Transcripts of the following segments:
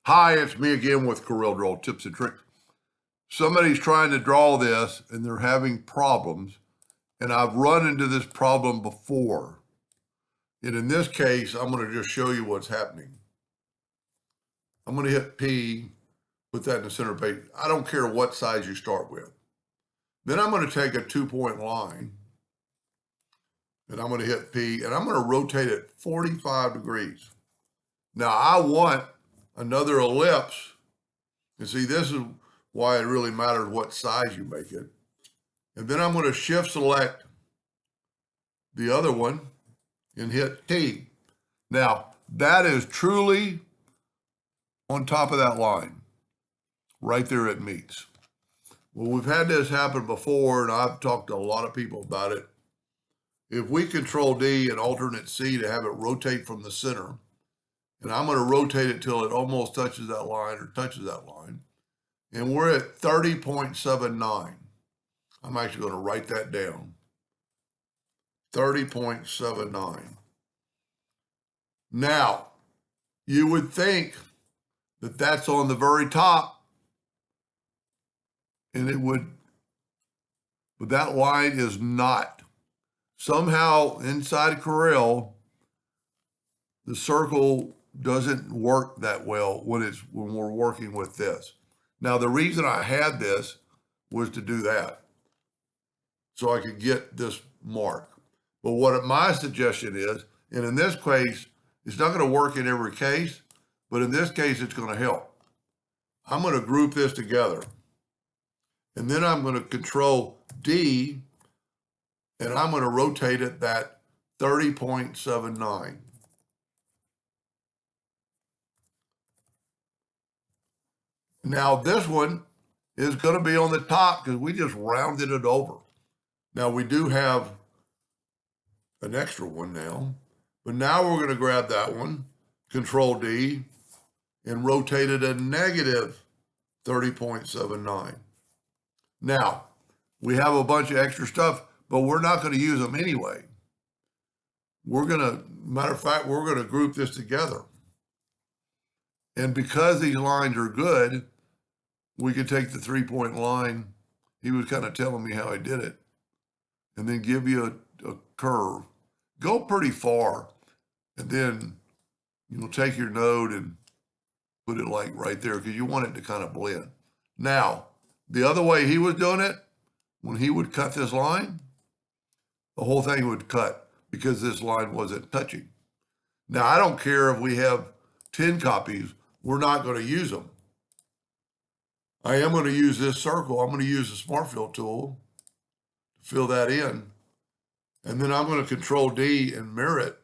Hi, it's me again with Corel Draw Tips and Tricks. Somebody's trying to draw this and they're having problems, and I've run into this problem before. And in this case, I'm going to just show you what's happening. I'm going to hit P, put that in the center page. I don't care what size you start with. Then I'm going to take a 2-point line, and I'm going to hit P, and I'm going to rotate it 45 degrees. Now, I want another ellipse. And see, this is why it really matters what size you make it. And then I'm going to shift select the other one and hit T. Now, that is truly on top of that line. Right there it meets. Well, we've had this happen before, and I've talked to a lot of people about it. If we control D and alternate C to have it rotate from the center, and I'm going to rotate it till it almost touches that line or touches that line, and we're at 30.79. I'm actually going to write that down. 30.79. Now, you would think that that's on the very top, and it would, but that line is not. Somehow inside Corel, the circle doesn't work that well when we're working with this. Now, the reason I had this was to do that, so I could get this mark. But what my suggestion is, and in this case, it's not going to work in every case, but in this case, it's going to help. I'm going to group this together, and then I'm going to control D, and I'm going to rotate it that 30.79. Now, this one is going to be on the top because we just rounded it over. Now, we do have an extra one now, but now we're going to grab that one, Control D, and rotate it at negative 30.79. Now, we have a bunch of extra stuff, but we're not going to use them anyway. Matter of fact, we're going to group this together. And because these lines are good, we could take the 3-point line. He was kind of telling me how I did it, and then give you a curve. Go pretty far, and then take your node and put it like right there because you want it to kind of blend. Now, the other way he was doing it, when he would cut this line, the whole thing would cut because this line wasn't touching. Now, I don't care if we have 10 copies, we're not going to use them. I am going to use this circle. I'm going to use the Smart Fill tool to fill that in. And then I'm going to Control D and mirror it.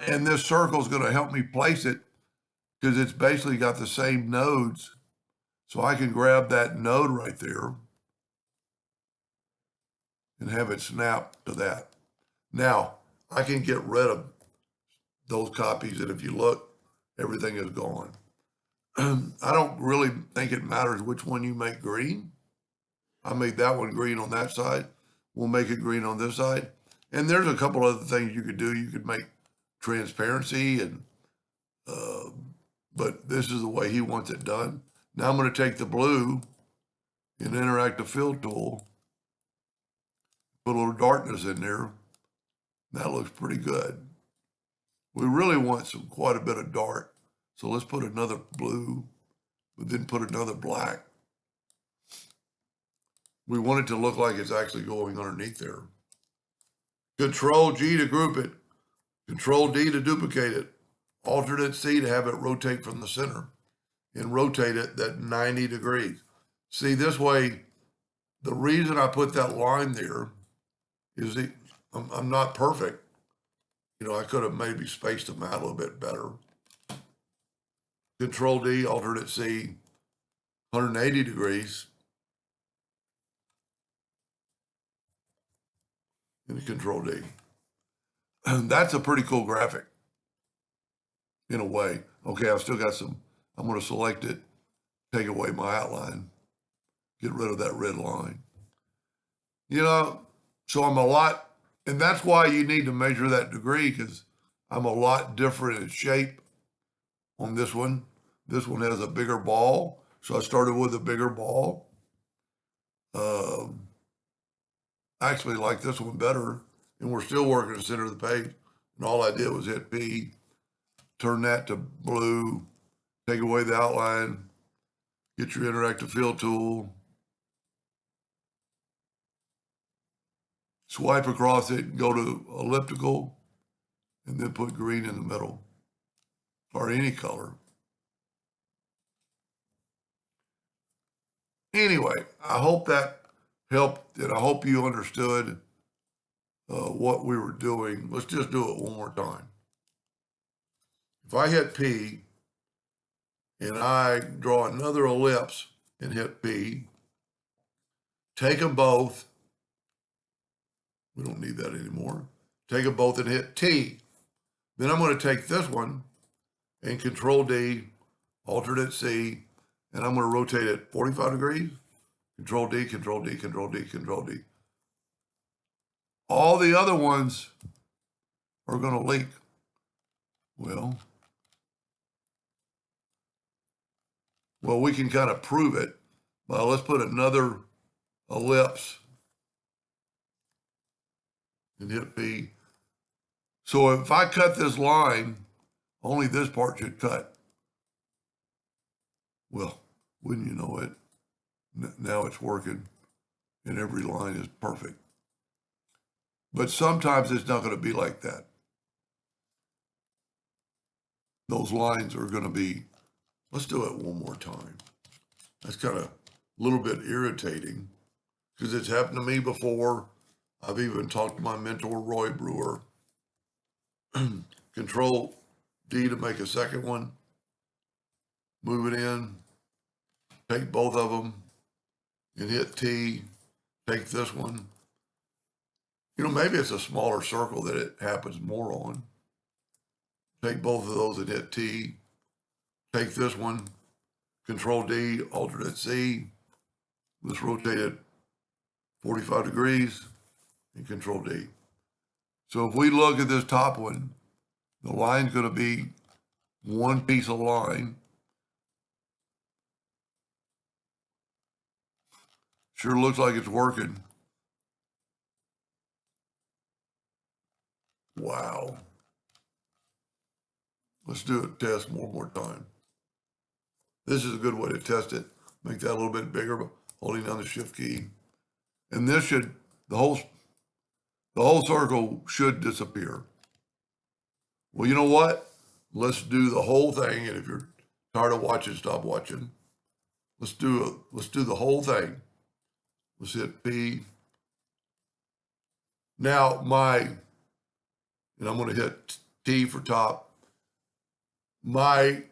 And this circle is going to help me place it because it's basically got the same nodes. So I can grab that node right there and have it snap to that. Now, I can get rid of those copies, and if you look, everything is gone. I don't really think it matters which one you make green. I made that one green on that side. We'll make it green on this side. And there's a couple other things you could do. You could make transparency, and but this is the way he wants it done. Now I'm going to take the blue and interactive fill tool, put a little darkness in there. That looks pretty good. We really want quite a bit of dark. So let's put another blue, but then put another black. We want it to look like it's actually going underneath there. Control G to group it. Control D to duplicate it. Alternate C to have it rotate from the center. And rotate it that 90 degrees. See, this way, the reason I put that line there is I'm not perfect. I could have maybe spaced them out a little bit better. Control D, alternate C, 180 degrees. And Control D. And that's a pretty cool graphic in a way. Okay, I've still got some. I'm going to select it, take away my outline, get rid of that red line. So I'm a lot, and that's why you need to measure that degree, because I'm a lot different in shape on this one This one has a bigger ball, so I started with a bigger ball. I actually like this one better, and we're still working the center of the page. And all I did was hit P, turn that to blue, take away the outline, get your interactive fill tool, swipe across it, and go to elliptical, and then put green in the middle, or any color. Anyway, I hope that helped, and I hope you understood what we were doing. Let's just do it one more time. If I hit P, and I draw another ellipse and hit P, take them both. We don't need that anymore. Take them both and hit T. Then I'm going to take this one and Control D, alternate C, and I'm going to rotate it 45 degrees. Control D, Control D, Control D, Control D. All the other ones are going to leak. Well, we can kind of prove it. Well, let's put another ellipse and hit P. So if I cut this line, only this part should cut. Well, wouldn't you know it? Now it's working and every line is perfect. But sometimes it's not going to be like that. Those lines are going to be, let's do it one more time. That's kind of a little bit irritating because it's happened to me before. I've even talked to my mentor, Roy Brewer. Control D to make a second one. Move it in. Take both of them and hit T. Take this one. You know, maybe it's a smaller circle that it happens more on. Take both of those and hit T. Take this one. Control D, alternate C. Let's rotate it 45 degrees and Control D. So if we look at this top one, the line's going to be one piece of line. Sure looks like it's working. Wow. Let's do a test one more time. This is a good way to test it. Make that a little bit bigger, but holding down the shift key. And this should, the whole circle should disappear. Well, you know what? Let's do the whole thing. And if you're tired of watching, stop watching. Let's do the whole thing. Let's hit P. Now and I'm going to hit T for top. My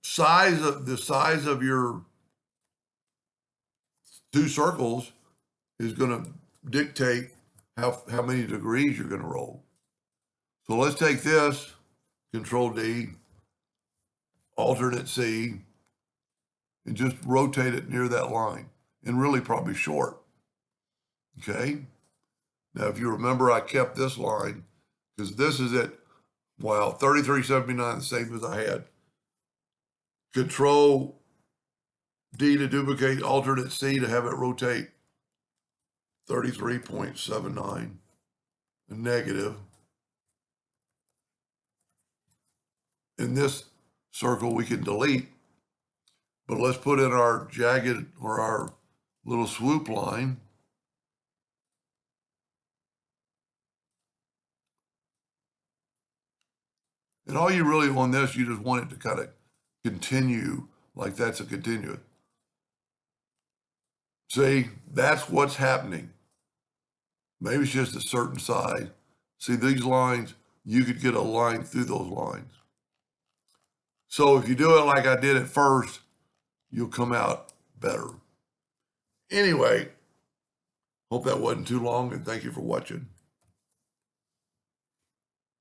size of your two circles is going to dictate how many degrees you're going to roll. So let's take this, Control D, alternate C, and just rotate it near that line, and really probably short. Okay? Now, if you remember, I kept this line because this is at, 3379, the same as I had. Control D to duplicate, alternate C to have it rotate 33.79, a negative. In this circle, we can delete, but let's put in our jagged or our little swoop line. And all you really on this, you just want it to kind of continue like that's a continuous. See, that's what's happening. Maybe it's just a certain size. See, these lines, you could get a line through those lines. So if you do it like I did at first, you'll come out better. Anyway, hope that wasn't too long, and thank you for watching.